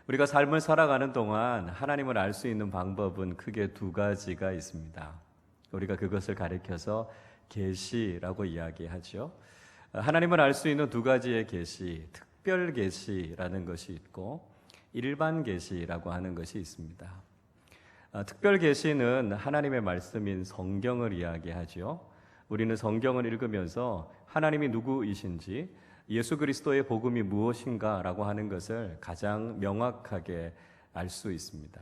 우리가 삶을 살아가는 동안 하나님을 알 수 있는 방법은 크게 두 가지가 있습니다. 우리가 그것을 가리켜서 계시라고 이야기하죠. 하나님을 알 수 있는 두 가지의 계시, 특별 계시라는 것이 있고 일반 계시라고 하는 것이 있습니다. 특별 계시는 하나님의 말씀인 성경을 이야기하죠. 우리는 성경을 읽으면서 하나님이 누구이신지, 예수 그리스도의 복음이 무엇인가라고 하는 것을 가장 명확하게 알 수 있습니다.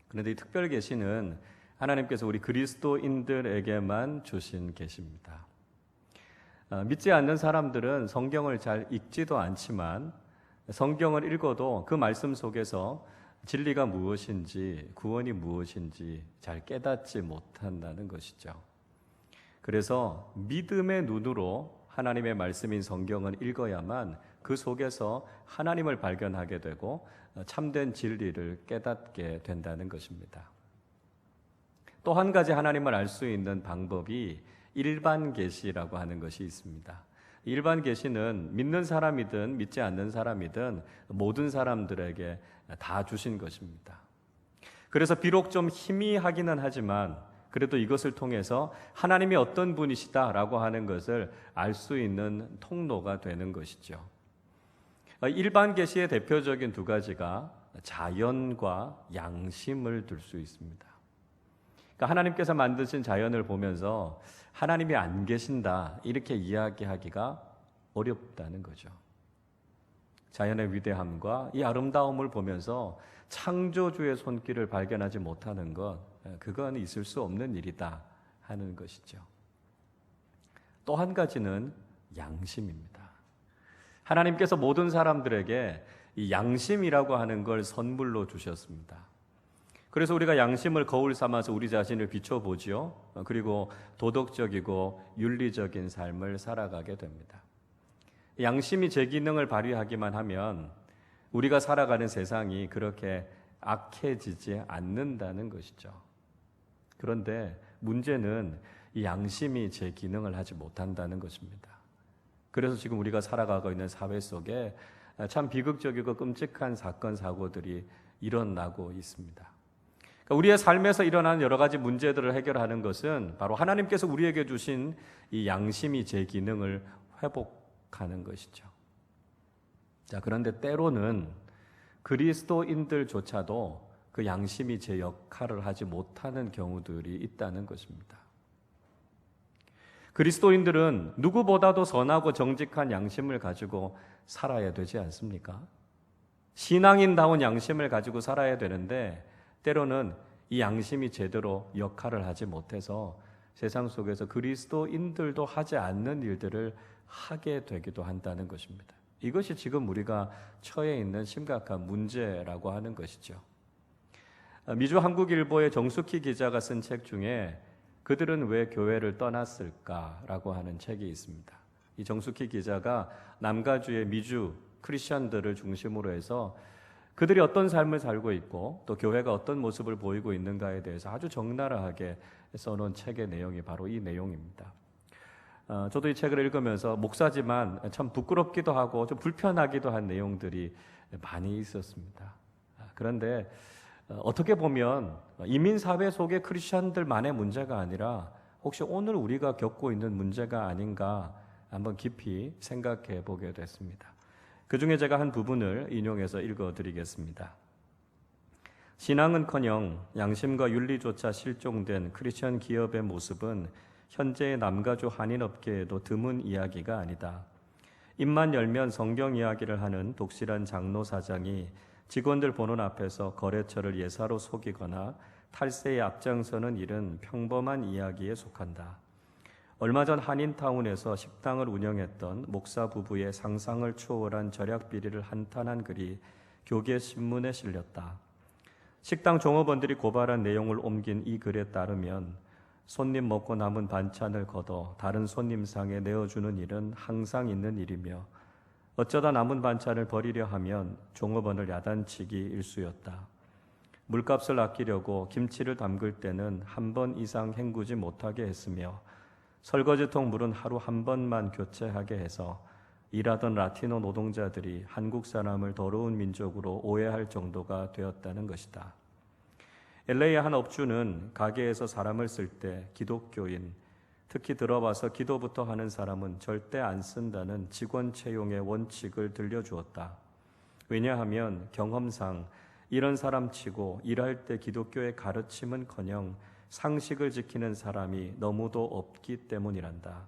그런데 이 특별 계시는 하나님께서 우리 그리스도인들에게만 주신 계시입니다. 믿지 않는 사람들은 성경을 잘 읽지도 않지만 성경을 읽어도 그 말씀 속에서 진리가 무엇인지, 구원이 무엇인지 잘 깨닫지 못한다는 것이죠. 그래서 믿음의 눈으로 하나님의 말씀인 성경을 읽어야만 그 속에서 하나님을 발견하게 되고 참된 진리를 깨닫게 된다는 것입니다. 또 한 가지 하나님을 알 수 있는 방법이 일반 계시라고 하는 것이 있습니다. 일반 계시는 믿는 사람이든 믿지 않는 사람이든 모든 사람들에게 다 주신 것입니다. 그래서 비록 좀 희미하기는 하지만 그래도 이것을 통해서 하나님이 어떤 분이시다라고 하는 것을 알 수 있는 통로가 되는 것이죠. 일반 계시의 대표적인 두 가지가 자연과 양심을 들 수 있습니다. 그러니까 하나님께서 만드신 자연을 보면서 하나님이 안 계신다 이렇게 이야기하기가 어렵다는 거죠. 자연의 위대함과 이 아름다움을 보면서 창조주의 손길을 발견하지 못하는 것, 그건 있을 수 없는 일이다 하는 것이죠. 또 한 가지는 양심입니다. 하나님께서 모든 사람들에게 이 양심이라고 하는 걸 선물로 주셨습니다. 그래서 우리가 양심을 거울 삼아서 우리 자신을 비춰보지요. 그리고 도덕적이고 윤리적인 삶을 살아가게 됩니다. 양심이 제 기능을 발휘하기만 하면 우리가 살아가는 세상이 그렇게 악해지지 않는다는 것이죠. 그런데 문제는 이 양심이 제 기능을 하지 못한다는 것입니다. 그래서 지금 우리가 살아가고 있는 사회 속에 참 비극적이고 끔찍한 사건, 사고들이 일어나고 있습니다. 우리의 삶에서 일어나는 여러 가지 문제들을 해결하는 것은 바로 하나님께서 우리에게 주신 이 양심이 제 기능을 회복하는 것이죠. 자, 그런데 때로는 그리스도인들조차도 그 양심이 제 역할을 하지 못하는 경우들이 있다는 것입니다. 그리스도인들은 누구보다도 선하고 정직한 양심을 가지고 살아야 되지 않습니까? 신앙인다운 양심을 가지고 살아야 되는데 때로는 이 양심이 제대로 역할을 하지 못해서 세상 속에서 그리스도인들도 하지 않는 일들을 하게 되기도 한다는 것입니다. 이것이 지금 우리가 처해 있는 심각한 문제라고 하는 것이죠. 미주 한국일보의 정숙희 기자가 쓴 책 중에 그들은 왜 교회를 떠났을까라고 하는 책이 있습니다. 이 정숙희 기자가 남가주의 미주 크리스천들을 중심으로 해서 그들이 어떤 삶을 살고 있고 또 교회가 어떤 모습을 보이고 있는가에 대해서 아주 적나라하게 써놓은 책의 내용이 바로 이 내용입니다. 저도 이 책을 읽으면서 목사지만 참 부끄럽기도 하고 좀 불편하기도 한 내용들이 많이 있었습니다. 그런데 어떻게 보면 이민사회 속의 크리스천들만의 문제가 아니라 혹시 오늘 우리가 겪고 있는 문제가 아닌가 한번 깊이 생각해 보게 됐습니다. 그 중에 제가 한 부분을 인용해서 읽어드리겠습니다. 신앙은커녕 양심과 윤리조차 실종된 크리스천 기업의 모습은 현재의 남가주 한인업계에도 드문 이야기가 아니다. 입만 열면 성경 이야기를 하는 독실한 장로 사장이 직원들 보는 앞에서 거래처를 예사로 속이거나 탈세에 앞장서는 일은 평범한 이야기에 속한다. 얼마 전 한인타운에서 식당을 운영했던 목사 부부의 상상을 초월한 절약 비리를 한탄한 글이 교계 신문에 실렸다. 식당 종업원들이 고발한 내용을 옮긴 이 글에 따르면 손님 먹고 남은 반찬을 걷어 다른 손님상에 내어주는 일은 항상 있는 일이며 어쩌다 남은 반찬을 버리려 하면 종업원을 야단치기 일쑤였다. 물값을 아끼려고 김치를 담글 때는 한 번 이상 헹구지 못하게 했으며 설거지통 물은 하루 한 번만 교체하게 해서 일하던 라티노 노동자들이 한국 사람을 더러운 민족으로 오해할 정도가 되었다는 것이다. LA의 한 업주는 가게에서 사람을 쓸 때 기독교인, 특히 들어와서 기도부터 하는 사람은 절대 안 쓴다는 직원 채용의 원칙을 들려주었다. 왜냐하면 경험상 이런 사람치고 일할 때 기독교의 가르침은커녕 상식을 지키는 사람이 너무도 없기 때문이란다.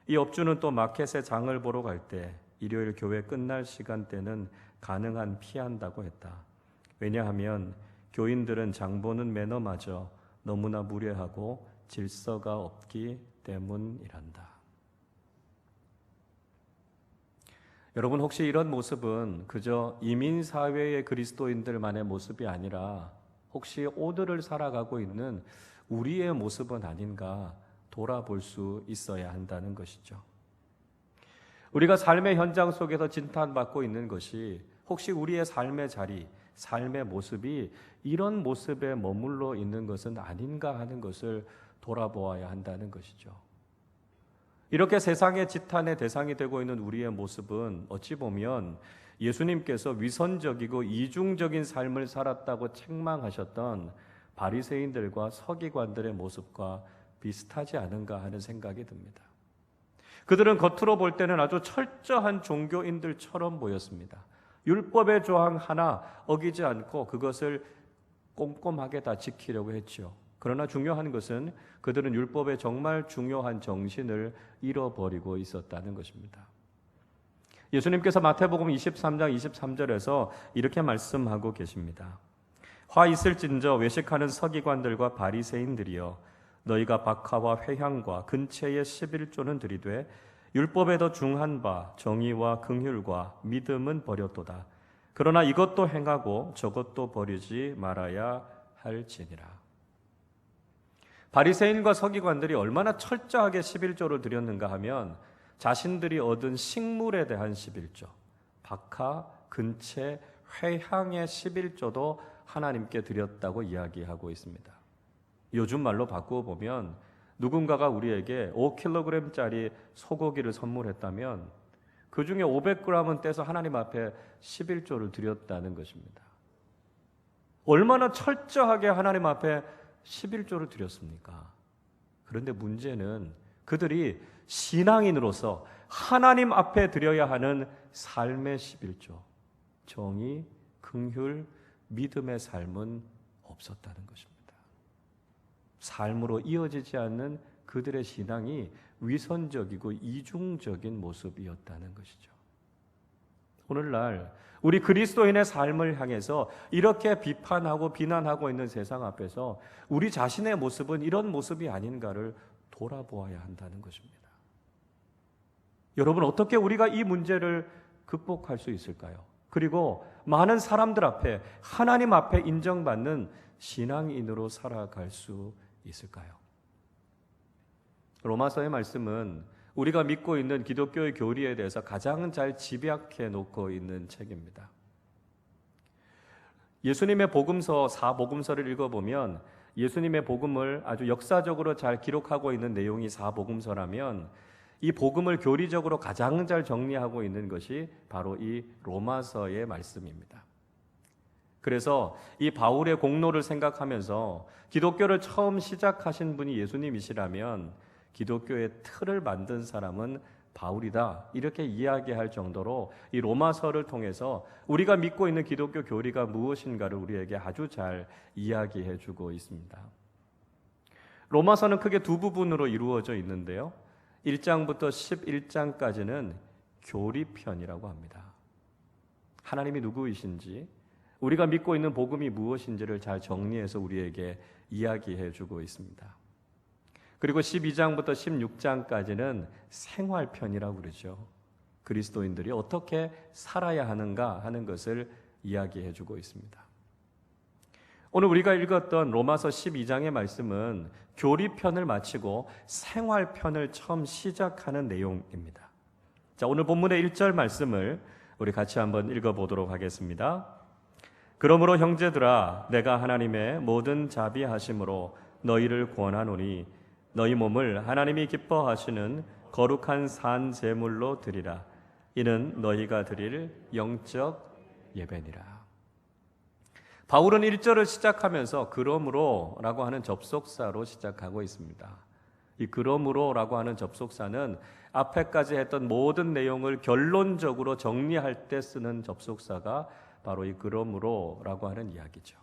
이 업주는 또 마켓에 장을 보러 갈 때 일요일 교회 끝날 시간대는 가능한 피한다고 했다. 왜냐하면 교인들은 장 보는 매너마저 너무나 무례하고 질서가 없기 때문이란다. 여러분, 혹시 이런 모습은 그저 이민사회의 그리스도인들만의 모습이 아니라 혹시 오늘을 살아가고 있는 우리의 모습은 아닌가 돌아볼 수 있어야 한다는 것이죠. 우리가 삶의 현장 속에서 진탄받고 있는 것이 혹시 우리의 삶의 자리, 삶의 모습이 이런 모습에 머물러 있는 것은 아닌가 하는 것을 돌아보아야 한다는 것이죠. 이렇게 세상의 지탄의 대상이 되고 있는 우리의 모습은 어찌 보면 예수님께서 위선적이고 이중적인 삶을 살았다고 책망하셨던 바리새인들과 서기관들의 모습과 비슷하지 않은가 하는 생각이 듭니다. 그들은 겉으로 볼 때는 아주 철저한 종교인들처럼 보였습니다. 율법의 조항 하나 어기지 않고 그것을 꼼꼼하게 다 지키려고 했죠. 그러나 중요한 것은 그들은 율법의 정말 중요한 정신을 잃어버리고 있었다는 것입니다. 예수님께서 마태복음 23장 23절에서 이렇게 말씀하고 계십니다. 화 있을진저 외식하는 서기관들과 바리새인들이여, 너희가 박하와 회향과 근체의 11조는 들이되 율법에 더 중한 바 정의와 긍휼과 믿음은 버렸도다. 그러나 이것도 행하고 저것도 버리지 말아야 할지니라. 바리새인과 서기관들이 얼마나 철저하게 11조를 드렸는가 하면 자신들이 얻은 식물에 대한 11조, 박하, 근체, 회향의 11조도 하나님께 드렸다고 이야기하고 있습니다. 요즘 말로 바꾸어 보면 누군가가 우리에게 5kg짜리 소고기를 선물했다면 그 중에 500g은 떼서 하나님 앞에 11조를 드렸다는 것입니다. 얼마나 철저하게 하나님 앞에 11조를 드렸습니까? 그런데 문제는 그들이 신앙인으로서 하나님 앞에 드려야 하는 삶의 11조, 정의, 긍휼, 믿음의 삶은 없었다는 것입니다. 삶으로 이어지지 않는 그들의 신앙이 위선적이고 이중적인 모습이었다는 것이죠. 오늘날 우리 그리스도인의 삶을 향해서 이렇게 비판하고 비난하고 있는 세상 앞에서 우리 자신의 모습은 이런 모습이 아닌가를 돌아보아야 한다는 것입니다. 여러분, 어떻게 우리가 이 문제를 극복할 수 있을까요? 그리고 많은 사람들 앞에, 하나님 앞에 인정받는 신앙인으로 살아갈 수 있을까요? 로마서의 말씀은 우리가 믿고 있는 기독교의 교리에 대해서 가장 잘 집약해 놓고 있는 책입니다. 예수님의 복음서 4복음서를 읽어보면 예수님의 복음을 아주 역사적으로 잘 기록하고 있는 내용이 4복음서라면 이 복음을 교리적으로 가장 잘 정리하고 있는 것이 바로 이 로마서의 말씀입니다. 그래서 이 바울의 공로를 생각하면서 기독교를 처음 시작하신 분이 예수님이시라면 기독교의 틀을 만든 사람은 바울이다, 이렇게 이야기할 정도로 이 로마서를 통해서 우리가 믿고 있는 기독교 교리가 무엇인가를 우리에게 아주 잘 이야기해 주고 있습니다. 로마서는 크게 두 부분으로 이루어져 있는데요, 1장부터 11장까지는 교리편이라고 합니다. 하나님이 누구이신지, 우리가 믿고 있는 복음이 무엇인지를 잘 정리해서 우리에게 이야기해 주고 있습니다. 그리고 12장부터 16장까지는 생활편이라고 그러죠. 그리스도인들이 어떻게 살아야 하는가 하는 것을 이야기해 주고 있습니다. 오늘 우리가 읽었던 로마서 12장의 말씀은 교리편을 마치고 생활편을 처음 시작하는 내용입니다. 자, 오늘 본문의 1절 말씀을 우리 같이 한번 읽어보도록 하겠습니다. 그러므로 형제들아, 내가 하나님의 모든 자비하심으로 너희를 권하노니 너희 몸을 하나님이 기뻐하시는 거룩한 산 제물로 드리라. 이는 너희가 드릴 영적 예배니라. 바울은 1절을 시작하면서 그러므로라고 하는 접속사로 시작하고 있습니다. 이 그러므로라고 하는 접속사는 앞에까지 했던 모든 내용을 결론적으로 정리할 때 쓰는 접속사가 바로 이 그러므로라고 하는 이야기죠.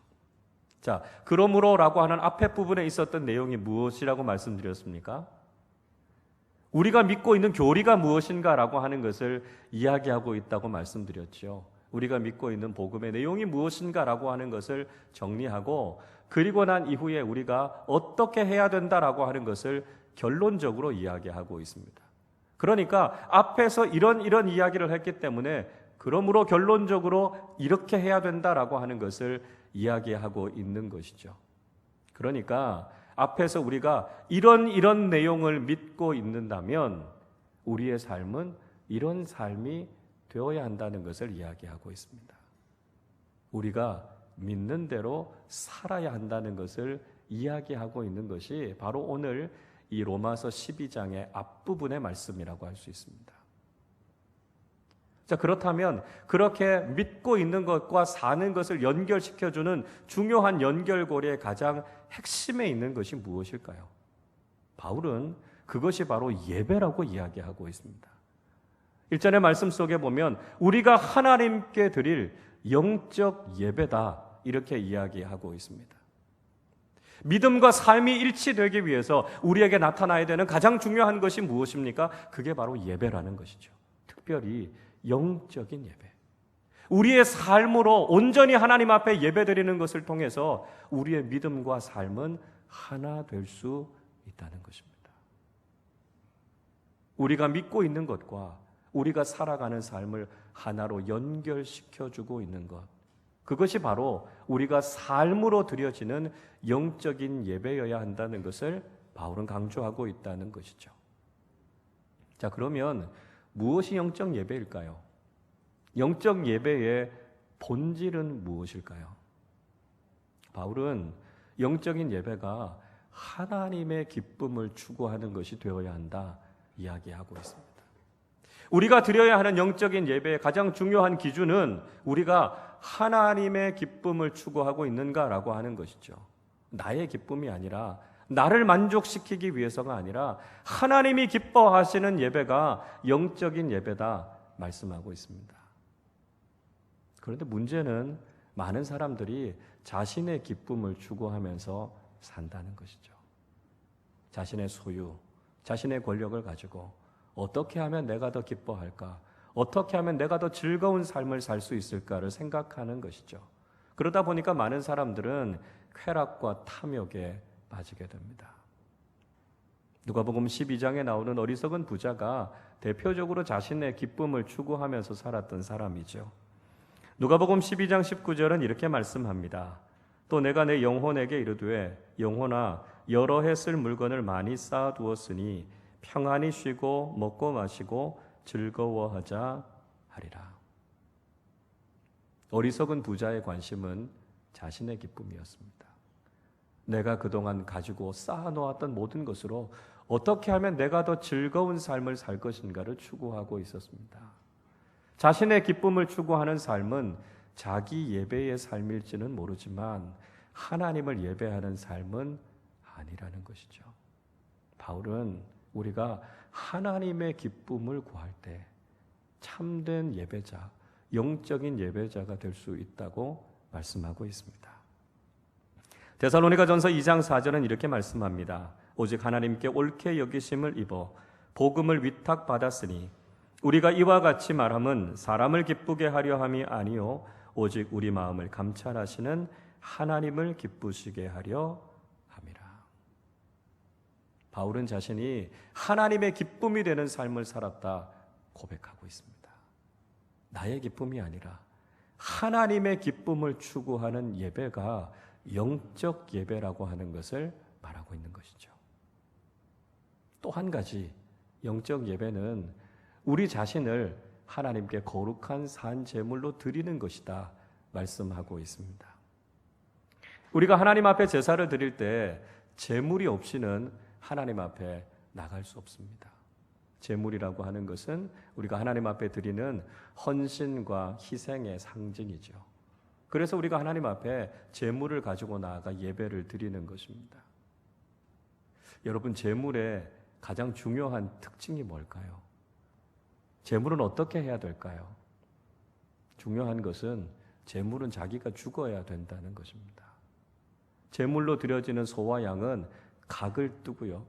자, 그러므로라고 하는 앞에 부분에 있었던 내용이 무엇이라고 말씀드렸습니까? 우리가 믿고 있는 교리가 무엇인가라고 하는 것을 이야기하고 있다고 말씀드렸죠. 우리가 믿고 있는 복음의 내용이 무엇인가라고 하는 것을 정리하고 그리고 난 이후에 우리가 어떻게 해야 된다라고 하는 것을 결론적으로 이야기하고 있습니다. 그러니까 앞에서 이런 이야기를 했기 때문에 그러므로 결론적으로 이렇게 해야 된다라고 하는 것을 이야기하고 있는 것이죠. 그러니까 앞에서 우리가 이런 내용을 믿고 있는다면 우리의 삶은 이런 삶이 되어야 한다는 것을 이야기하고 있습니다. 우리가 믿는 대로 살아야 한다는 것을 이야기하고 있는 것이 바로 오늘 이 로마서 12장의 앞부분의 말씀이라고 할 수 있습니다. 자, 그렇다면 그렇게 믿고 있는 것과 사는 것을 연결시켜주는 중요한 연결고리의 가장 핵심에 있는 것이 무엇일까요? 바울은 그것이 바로 예배라고 이야기하고 있습니다. 1절의 말씀 속에 보면 우리가 하나님께 드릴 영적 예배다 이렇게 이야기하고 있습니다. 믿음과 삶이 일치되기 위해서 우리에게 나타나야 되는 가장 중요한 것이 무엇입니까? 그게 바로 예배라는 것이죠. 특별히 영적인 예배. 우리의 삶으로 온전히 하나님 앞에 예배드리는 것을 통해서 우리의 믿음과 삶은 하나 될 수 있다는 것입니다. 우리가 믿고 있는 것과 우리가 살아가는 삶을 하나로 연결시켜주고 있는 것, 그것이 바로 우리가 삶으로 드려지는 영적인 예배여야 한다는 것을 바울은 강조하고 있다는 것이죠. 자, 그러면 무엇이 영적 예배일까요? 영적 예배의 본질은 무엇일까요? 바울은 영적인 예배가 하나님의 기쁨을 추구하는 것이 되어야 한다 이야기하고 있습니다. 우리가 드려야 하는 영적인 예배의 가장 중요한 기준은 우리가 하나님의 기쁨을 추구하고 있는가라고 하는 것이죠. 나의 기쁨이 아니라 나를 만족시키기 위해서가 아니라 하나님이 기뻐하시는 예배가 영적인 예배다 말씀하고 있습니다. 그런데 문제는 많은 사람들이 자신의 기쁨을 추구하면서 산다는 것이죠. 자신의 소유, 자신의 권력을 가지고 어떻게 하면 내가 더 기뻐할까? 어떻게 하면 내가 더 즐거운 삶을 살 수 있을까를 생각하는 것이죠. 그러다 보니까 많은 사람들은 쾌락과 탐욕에 빠지게 됩니다. 누가복음 12장에 나오는 어리석은 부자가 대표적으로 자신의 기쁨을 추구하면서 살았던 사람이죠. 누가복음 12장 19절은 이렇게 말씀합니다. 또 내가 내 영혼에게 이르되 영혼아 여러 해 쓸 물건을 많이 쌓아두었으니 평안히 쉬고 먹고 마시고 즐거워하자 하리라. 어리석은 부자의 관심은 자신의 기쁨이었습니다. 내가 그동안 가지고 쌓아놓았던 모든 것으로 어떻게 하면 내가 더 즐거운 삶을 살 것인가를 추구하고 있었습니다. 자신의 기쁨을 추구하는 삶은 자기 예배의 삶일지는 모르지만 하나님을 예배하는 삶은 아니라는 것이죠. 바울은 우리가 하나님의 기쁨을 구할 때 참된 예배자, 영적인 예배자가 될 수 있다고 말씀하고 있습니다. 데살로니가전서 2장 4절은 이렇게 말씀합니다. 오직 하나님께 옳게 여기심을 입어 복음을 위탁받았으니 우리가 이와 같이 말함은 사람을 기쁘게 하려 함이 아니요 오직 우리 마음을 감찰하시는 하나님을 기쁘시게 하려 함이라. 바울은 자신이 하나님의 기쁨이 되는 삶을 살았다 고백하고 있습니다. 나의 기쁨이 아니라 하나님의 기쁨을 추구하는 예배가 영적 예배라고 하는 것을 말하고 있는 것이죠. 또 한 가지 영적 예배는 우리 자신을 하나님께 거룩한 산 제물로 드리는 것이다 말씀하고 있습니다. 우리가 하나님 앞에 제사를 드릴 때 제물이 없이는 하나님 앞에 나갈 수 없습니다. 제물이라고 하는 것은 우리가 하나님 앞에 드리는 헌신과 희생의 상징이죠. 그래서 우리가 하나님 앞에 제물을 가지고 나아가 예배를 드리는 것입니다. 여러분, 제물의 가장 중요한 특징이 뭘까요? 제물은 어떻게 해야 될까요? 중요한 것은 제물은 자기가 죽어야 된다는 것입니다. 제물로 드려지는 소와 양은 각을 뜨고요,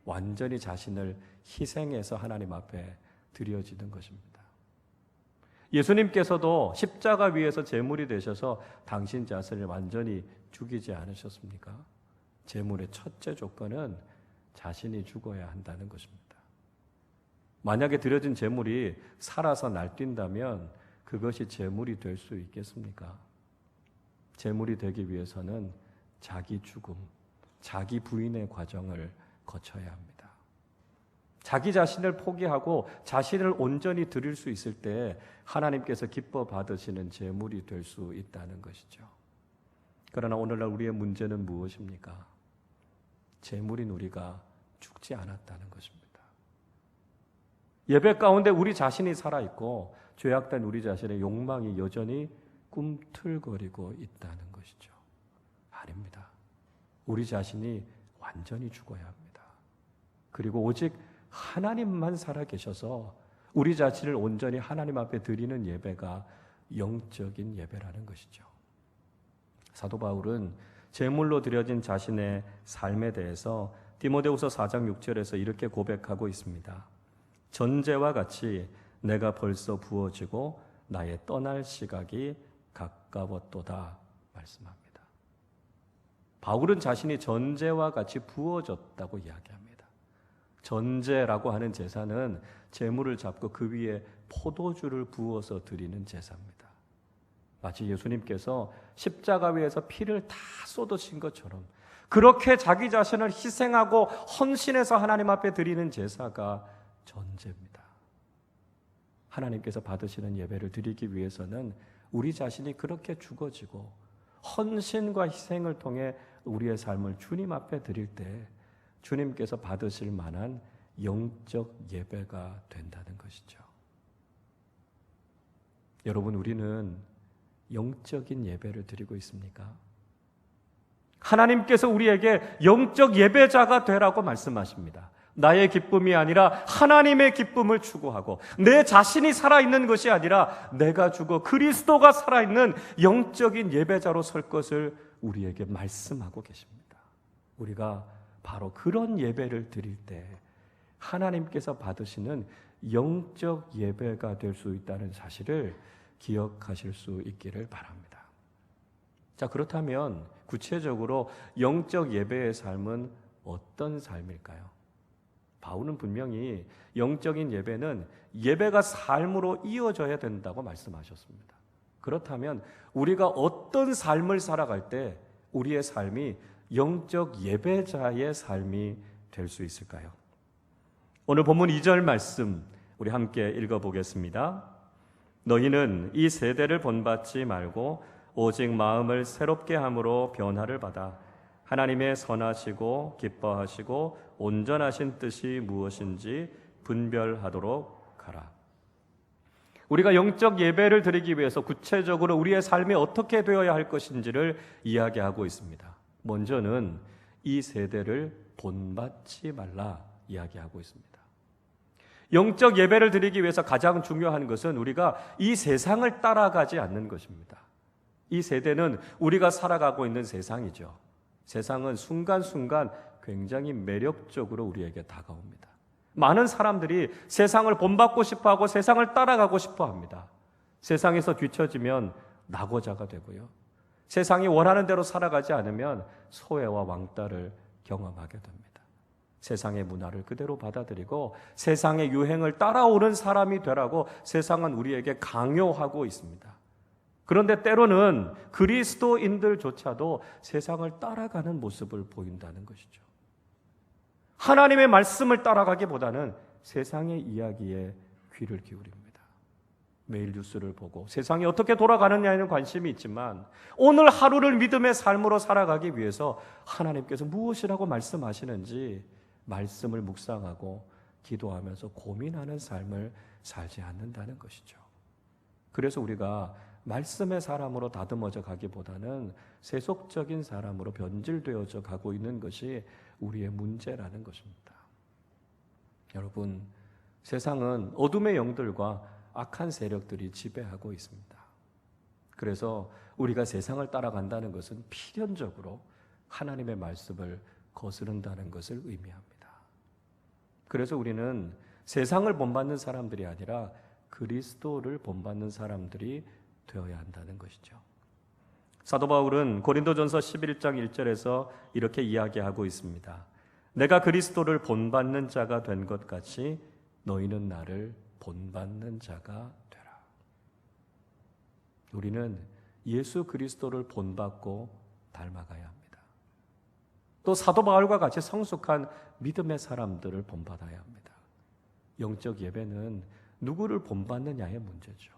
완전히 자신을 희생해서 하나님 앞에 드려지는 것입니다. 예수님께서도 십자가 위에서 제물이 되셔서 당신 자신을 완전히 죽이지 않으셨습니까? 제물의 첫째 조건은 자신이 죽어야 한다는 것입니다. 만약에 드려진 제물이 살아서 날뛴다면 그것이 제물이 될 수 있겠습니까? 제물이 되기 위해서는 자기 죽음, 자기 부인의 과정을 거쳐야 합니다. 자기 자신을 포기하고 자신을 온전히 드릴 수 있을 때 하나님께서 기뻐 받으시는 제물이 될 수 있다는 것이죠. 그러나 오늘날 우리의 문제는 무엇입니까? 제물인 우리가 죽지 않았다는 것입니다. 예배 가운데 우리 자신이 살아있고 죄악된 우리 자신의 욕망이 여전히 꿈틀거리고 있다는 것이죠. 아닙니다. 우리 자신이 완전히 죽어야 합니다. 그리고 오직 하나님만 살아계셔서 우리 자신을 온전히 하나님 앞에 드리는 예배가 영적인 예배라는 것이죠. 사도 바울은 제물로 드려진 자신의 삶에 대해서 디모데후서 4장 6절에서 이렇게 고백하고 있습니다. 전제와 같이 내가 벌써 부어지고 나의 떠날 시각이 가까웠도다 말씀합니다. 바울은 자신이 전제와 같이 부어졌다고 이야기합니다. 전제라고 하는 제사는 제물을 잡고 그 위에 포도주를 부어서 드리는 제사입니다. 마치 예수님께서 십자가 위에서 피를 다 쏟으신 것처럼 그렇게 자기 자신을 희생하고 헌신해서 하나님 앞에 드리는 제사가 전제입니다. 하나님께서 받으시는 예배를 드리기 위해서는 우리 자신이 그렇게 죽어지고 헌신과 희생을 통해 우리의 삶을 주님 앞에 드릴 때 주님께서 받으실 만한 영적 예배가 된다는 것이죠. 여러분, 우리는 영적인 예배를 드리고 있습니까? 하나님께서 우리에게 영적 예배자가 되라고 말씀하십니다. 나의 기쁨이 아니라 하나님의 기쁨을 추구하고 내 자신이 살아있는 것이 아니라 내가 죽어 그리스도가 살아있는 영적인 예배자로 설 것을 우리에게 말씀하고 계십니다. 우리가 바로 그런 예배를 드릴 때 하나님께서 받으시는 영적 예배가 될 수 있다는 사실을 기억하실 수 있기를 바랍니다. 자, 그렇다면 구체적으로 영적 예배의 삶은 어떤 삶일까요? 바울은 분명히 영적인 예배는 예배가 삶으로 이어져야 된다고 말씀하셨습니다. 그렇다면 우리가 어떤 삶을 살아갈 때 우리의 삶이 영적 예배자의 삶이 될 수 있을까요? 오늘 본문 2절 말씀 우리 함께 읽어보겠습니다. 너희는 이 세대를 본받지 말고 오직 마음을 새롭게 함으로 변화를 받아 하나님의 선하시고 기뻐하시고 온전하신 뜻이 무엇인지 분별하도록 하라. 우리가 영적 예배를 드리기 위해서 구체적으로 우리의 삶이 어떻게 되어야 할 것인지를 이야기하고 있습니다. 먼저는 이 세대를 본받지 말라 이야기하고 있습니다. 영적 예배를 드리기 위해서 가장 중요한 것은 우리가 이 세상을 따라가지 않는 것입니다. 이 세대는 우리가 살아가고 있는 세상이죠. 세상은 순간순간 굉장히 매력적으로 우리에게 다가옵니다. 많은 사람들이 세상을 본받고 싶어하고 세상을 따라가고 싶어합니다. 세상에서 뒤처지면 낙오자가 되고요. 세상이 원하는 대로 살아가지 않으면 소외와 왕따를 경험하게 됩니다. 세상의 문화를 그대로 받아들이고 세상의 유행을 따라오는 사람이 되라고 세상은 우리에게 강요하고 있습니다. 그런데 때로는 그리스도인들조차도 세상을 따라가는 모습을 보인다는 것이죠. 하나님의 말씀을 따라가기보다는 세상의 이야기에 귀를 기울입니다. 매일 뉴스를 보고 세상이 어떻게 돌아가느냐에는 관심이 있지만 오늘 하루를 믿음의 삶으로 살아가기 위해서 하나님께서 무엇이라고 말씀하시는지 말씀을 묵상하고 기도하면서 고민하는 삶을 살지 않는다는 것이죠. 그래서 우리가 말씀의 사람으로 다듬어져 가기보다는 세속적인 사람으로 변질되어져 가고 있는 것이 우리의 문제라는 것입니다. 여러분, 세상은 어둠의 영들과 악한 세력들이 지배하고 있습니다. 그래서 우리가 세상을 따라간다는 것은 필연적으로 하나님의 말씀을 거스른다는 것을 의미합니다. 그래서 우리는 세상을 본받는 사람들이 아니라 그리스도를 본받는 사람들이 되어야 한다는 것이죠. 사도 바울은 고린도전서 11장 1절에서 이렇게 이야기하고 있습니다. 내가 그리스도를 본받는 자가 된 것 같이 너희는 나를 본받는 자가 되라. 우리는 예수 그리스도를 본받고 닮아가야 합니다. 또 사도 바울과 같이 성숙한 믿음의 사람들을 본받아야 합니다. 영적 예배는 누구를 본받느냐의 문제죠.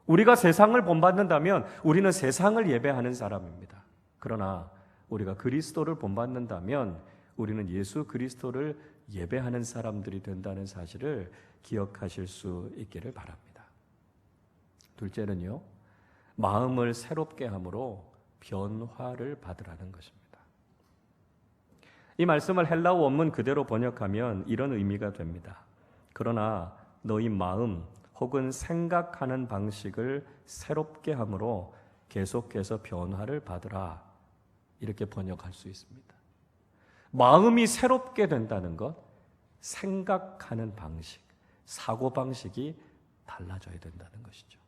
우리가 세상을 본받는다면 우리는 세상을 예배하는 사람입니다. 그러나 우리가 그리스도를 본받는다면 우리는 예수 그리스도를 예배하는 사람들이 된다는 사실을 기억하실 수 있기를 바랍니다. 둘째는요, 마음을 새롭게 함으로 변화를 받으라는 것입니다. 이 말씀을 헬라어 원문 그대로 번역하면 이런 의미가 됩니다. 그러나 너희 마음 혹은 생각하는 방식을 새롭게 함으로 계속해서 변화를 받으라. 이렇게 번역할 수 있습니다. 마음이 새롭게 된다는 것, 생각하는 방식, 사고방식이 달라져야 된다는 것이죠.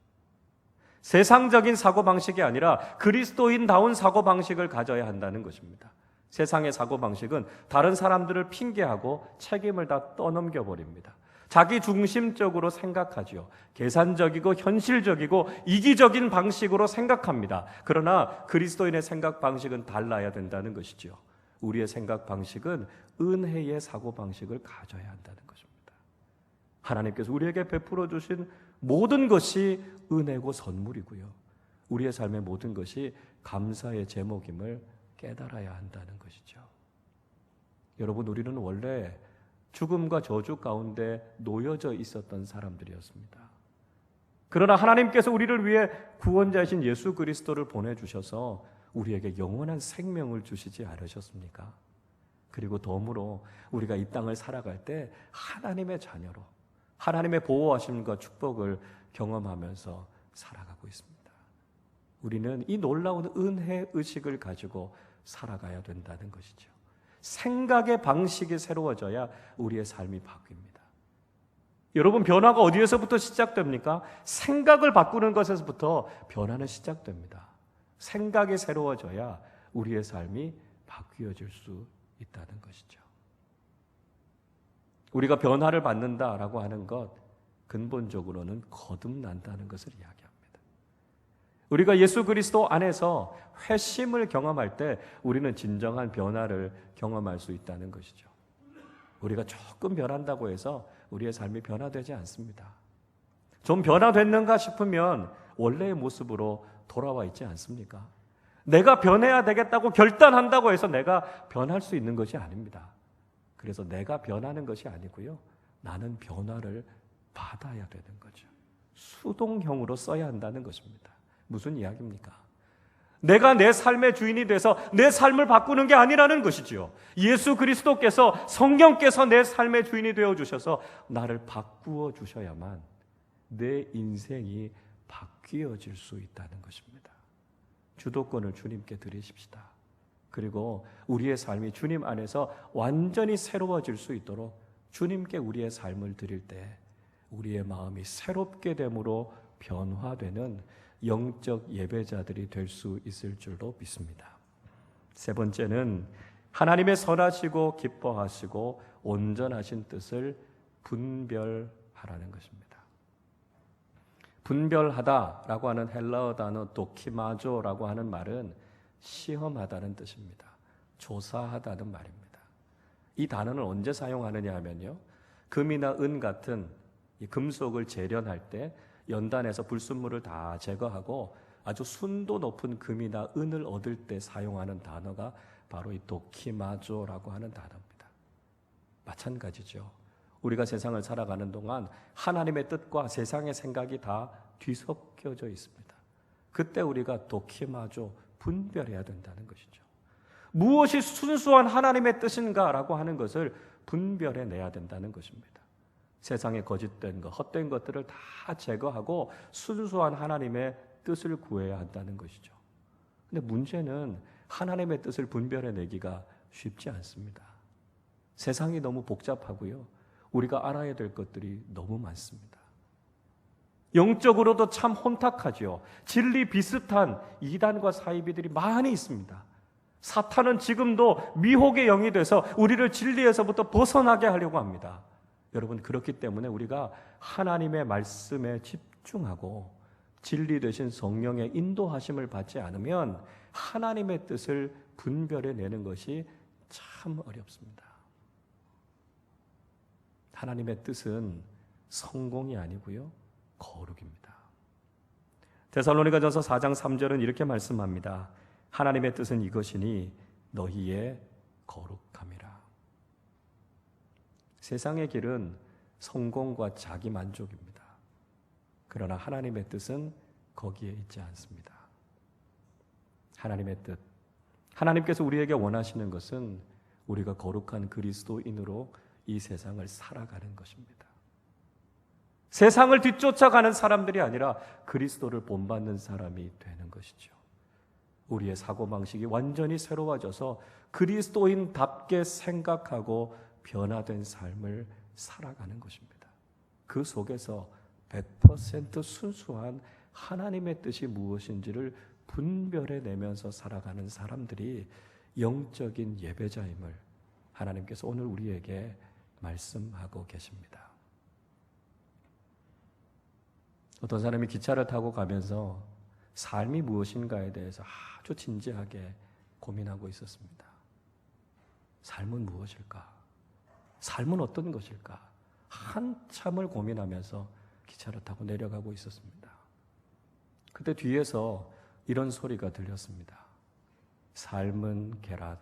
세상적인 사고방식이 아니라 그리스도인다운 사고방식을 가져야 한다는 것입니다. 세상의 사고방식은 다른 사람들을 핑계하고 책임을 다 떠넘겨버립니다. 자기 중심적으로 생각하지요. 계산적이고 현실적이고 이기적인 방식으로 생각합니다. 그러나 그리스도인의 생각 방식은 달라야 된다는 것이지요. 우리의 생각 방식은 은혜의 사고 방식을 가져야 한다는 것입니다. 하나님께서 우리에게 베풀어 주신 모든 것이 은혜고 선물이고요. 우리의 삶의 모든 것이 감사의 제목임을 깨달아야 한다는 것이죠. 여러분, 우리는 원래 죽음과 저주 가운데 놓여져 있었던 사람들이었습니다. 그러나 하나님께서 우리를 위해 구원자이신 예수 그리스도를 보내주셔서 우리에게 영원한 생명을 주시지 않으셨습니까? 그리고 덤으로 우리가 이 땅을 살아갈 때 하나님의 자녀로 하나님의 보호하심과 축복을 경험하면서 살아가고 있습니다. 우리는 이 놀라운 은혜 의식을 가지고 살아가야 된다는 것이죠. 생각의 방식이 새로워져야 우리의 삶이 바뀝니다. 여러분, 변화가 어디에서부터 시작됩니까? 생각을 바꾸는 것에서부터 변화는 시작됩니다. 생각이 새로워져야 우리의 삶이 바뀌어질 수 있다는 것이죠. 우리가 변화를 받는다라고 하는 것, 근본적으로는 거듭난다는 것을 이야기합니다. 우리가 예수 그리스도 안에서 회심을 경험할 때 우리는 진정한 변화를 경험할 수 있다는 것이죠. 우리가 조금 변한다고 해서 우리의 삶이 변화되지 않습니다. 좀 변화됐는가 싶으면 원래의 모습으로 돌아와 있지 않습니까? 내가 변해야 되겠다고 결단한다고 해서 내가 변할 수 있는 것이 아닙니다. 그래서 내가 변하는 것이 아니고요, 나는 변화를 받아야 되는 거죠. 수동형으로 써야 한다는 것입니다. 무슨 이야기입니까? 내가 내 삶의 주인이 돼서 내 삶을 바꾸는 게 아니라는 것이지요. 예수 그리스도께서, 성령께서 내 삶의 주인이 되어주셔서 나를 바꾸어 주셔야만 내 인생이 바뀌어질 수 있다는 것입니다. 주도권을 주님께 드리십시다. 그리고 우리의 삶이 주님 안에서 완전히 새로워질 수 있도록 주님께 우리의 삶을 드릴 때 우리의 마음이 새롭게 됨으로 변화되는 영적 예배자들이 될 수 있을 줄로 믿습니다. 세 번째는 하나님의 선하시고 기뻐하시고 온전하신 뜻을 분별하라는 것입니다. 분별하다라고 하는 헬라어 단어 도키마조라고 하는 말은 시험하다는 뜻입니다. 조사하다는 말입니다. 이 단어는 언제 사용하느냐 하면요, 금이나 은 같은 이 금속을 재련할 때 연단에서 불순물을 다 제거하고 아주 순도 높은 금이나 은을 얻을 때 사용하는 단어가 바로 이 도키마조라고 하는 단어입니다. 마찬가지죠. 우리가 세상을 살아가는 동안 하나님의 뜻과 세상의 생각이 다 뒤섞여져 있습니다. 그때 우리가 도키마저 분별해야 된다는 것이죠. 무엇이 순수한 하나님의 뜻인가라고 하는 것을 분별해내야 된다는 것입니다. 세상에 거짓된 것, 헛된 것들을 다 제거하고 순수한 하나님의 뜻을 구해야 한다는 것이죠. 근데 문제는 하나님의 뜻을 분별해내기가 쉽지 않습니다. 세상이 너무 복잡하고요. 우리가 알아야 될 것들이 너무 많습니다. 영적으로도 참 혼탁하죠. 진리 비슷한 이단과 사이비들이 많이 있습니다. 사탄은 지금도 미혹의 영이 돼서 우리를 진리에서부터 벗어나게 하려고 합니다. 여러분, 그렇기 때문에 우리가 하나님의 말씀에 집중하고 진리 되신 성령의 인도하심을 받지 않으면 하나님의 뜻을 분별해내는 것이 참 어렵습니다. 하나님의 뜻은 성공이 아니고요, 거룩입니다. 데살로니가전서 4장 3절은 이렇게 말씀합니다. 하나님의 뜻은 이것이니 너희의 거룩함이라. 세상의 길은 성공과 자기 만족입니다. 그러나 하나님의 뜻은 거기에 있지 않습니다. 하나님의 뜻, 하나님께서 우리에게 원하시는 것은 우리가 거룩한 그리스도인으로 이 세상을 살아가는 것입니다. 세상을 뒤쫓아가는 사람들이 아니라 그리스도를 본받는 사람이 되는 것이죠. 우리의 사고방식이 완전히 새로워져서 그리스도인답게 생각하고 변화된 삶을 살아가는 것입니다. 그 속에서 100% 순수한 하나님의 뜻이 무엇인지를 분별해내면서 살아가는 사람들이 영적인 예배자임을 하나님께서 오늘 우리에게 말씀하고 계십니다. 어떤 사람이 기차를 타고 가면서 삶이 무엇인가에 대해서 아주 진지하게 고민하고 있었습니다. 삶은 무엇일까? 삶은 어떤 것일까? 한참을 고민하면서 기차를 타고 내려가고 있었습니다. 그때 뒤에서 이런 소리가 들렸습니다. 삶은 계란,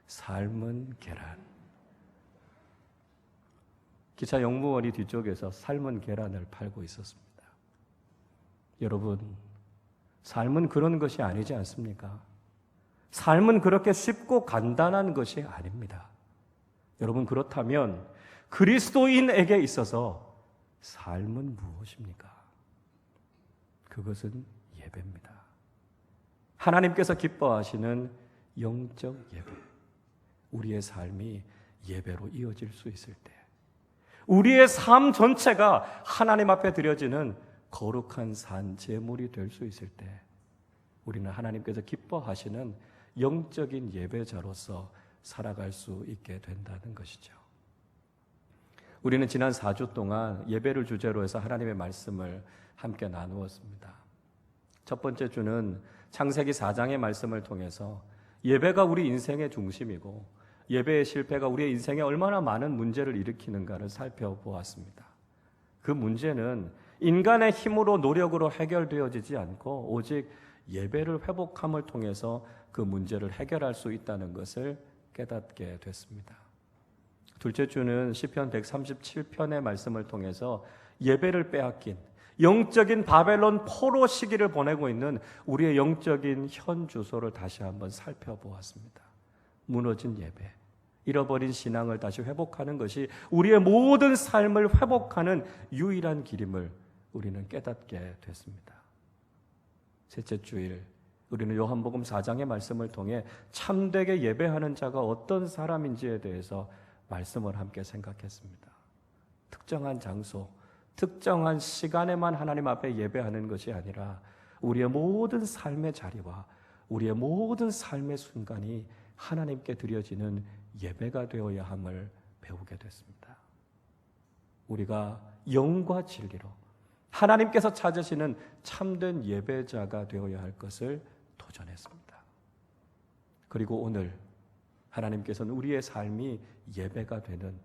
삶은 계란. 기차 역무원이 뒤쪽에서 삶은 계란을 팔고 있었습니다. 여러분, 삶은 그런 것이 아니지 않습니까? 삶은 그렇게 쉽고 간단한 것이 아닙니다. 여러분, 그렇다면 그리스도인에게 있어서 삶은 무엇입니까? 그것은 예배입니다. 하나님께서 기뻐하시는 영적 예배. 우리의 삶이 예배로 이어질 수 있을 때, 우리의 삶 전체가 하나님 앞에 드려지는 거룩한 산 제물이 될 수 있을 때 우리는 하나님께서 기뻐하시는 영적인 예배자로서 살아갈 수 있게 된다는 것이죠. 우리는 지난 4주 동안 예배를 주제로 해서 하나님의 말씀을 함께 나누었습니다. 첫 번째 주는 창세기 4장의 말씀을 통해서 예배가 우리 인생의 중심이고 예배의 실패가 우리의 인생에 얼마나 많은 문제를 일으키는가를 살펴보았습니다. 그 문제는 인간의 힘으로 노력으로 해결되어지지 않고 오직 예배를 회복함을 통해서 그 문제를 해결할 수 있다는 것을 깨닫게 됐습니다. 둘째 주는 시편 137편의 말씀을 통해서 예배를 빼앗긴 영적인 바벨론 포로 시기를 보내고 있는 우리의 영적인 현 주소를 다시 한번 살펴보았습니다. 무너진 예배, 잃어버린 신앙을 다시 회복하는 것이 우리의 모든 삶을 회복하는 유일한 길임을 우리는 깨닫게 됐습니다. 셋째 주일, 우리는 요한복음 4장의 말씀을 통해 참되게 예배하는 자가 어떤 사람인지에 대해서 말씀을 함께 생각했습니다. 특정한 장소, 특정한 시간에만 하나님 앞에 예배하는 것이 아니라 우리의 모든 삶의 자리와 우리의 모든 삶의 순간이 하나님께 드려지는 예배가 되어야 함을 배우게 됐습니다. 우리가 영과 진리로 하나님께서 찾으시는 참된 예배자가 되어야 할 것을 도전했습니다. 그리고 오늘 하나님께서는 우리의 삶이 예배가 되는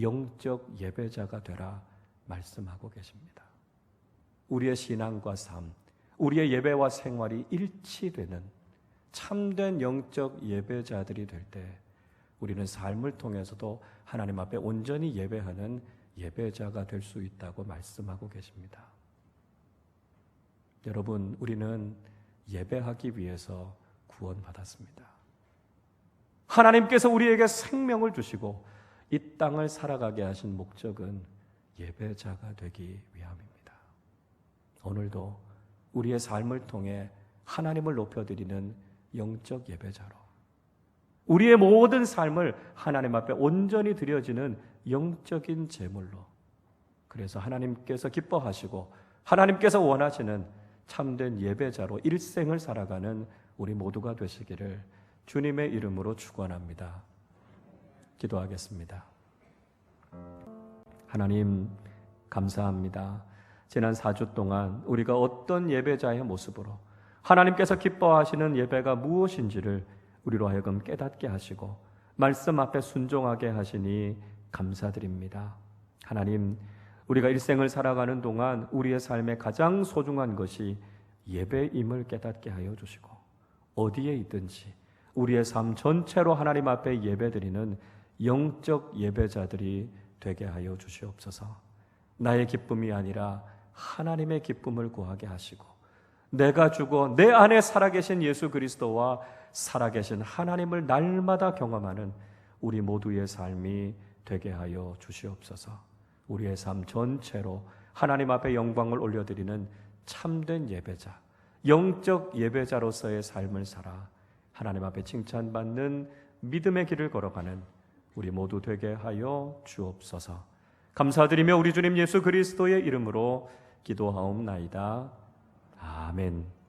영적 예배자가 되라 말씀하고 계십니다. 우리의 신앙과 삶, 우리의 예배와 생활이 일치되는 참된 영적 예배자들이 될 때 우리는 삶을 통해서도 하나님 앞에 온전히 예배하는 예배자가 될 수 있다고 말씀하고 계십니다. 여러분, 우리는 예배하기 위해서 구원받았습니다. 하나님께서 우리에게 생명을 주시고 이 땅을 살아가게 하신 목적은 예배자가 되기 위함입니다. 오늘도 우리의 삶을 통해 하나님을 높여드리는 영적 예배자로, 우리의 모든 삶을 하나님 앞에 온전히 드려지는 영적인 제물로, 그래서 하나님께서 기뻐하시고 하나님께서 원하시는 참된 예배자로 일생을 살아가는 우리 모두가 되시기를 주님의 이름으로 축원합니다. 기도하겠습니다. 하나님, 감사합니다. 지난 4주 동안 우리가 어떤 예배자의 모습으로 하나님께서 기뻐하시는 예배가 무엇인지를 우리로 하여금 깨닫게 하시고 말씀 앞에 순종하게 하시니 감사드립니다. 하나님, 우리가 일생을 살아가는 동안 우리의 삶에 가장 소중한 것이 예배임을 깨닫게 하여 주시고 어디에 있든지 우리의 삶 전체로 하나님 앞에 예배드리는 영적 예배자들이 되게 하여 주시옵소서. 나의 기쁨이 아니라 하나님의 기쁨을 구하게 하시고 내가 죽어 내 안에 살아계신 예수 그리스도와 살아계신 하나님을 날마다 경험하는 우리 모두의 삶이 되게 하여 주시옵소서. 우리의 삶 전체로 하나님 앞에 영광을 올려드리는 참된 예배자, 영적 예배자로서의 삶을 살아 하나님 앞에 칭찬받는 믿음의 길을 걸어가는 우리 모두 되게 하여 주옵소서. 감사드리며 우리 주님 예수 그리스도의 이름으로 기도하옵나이다. 아멘.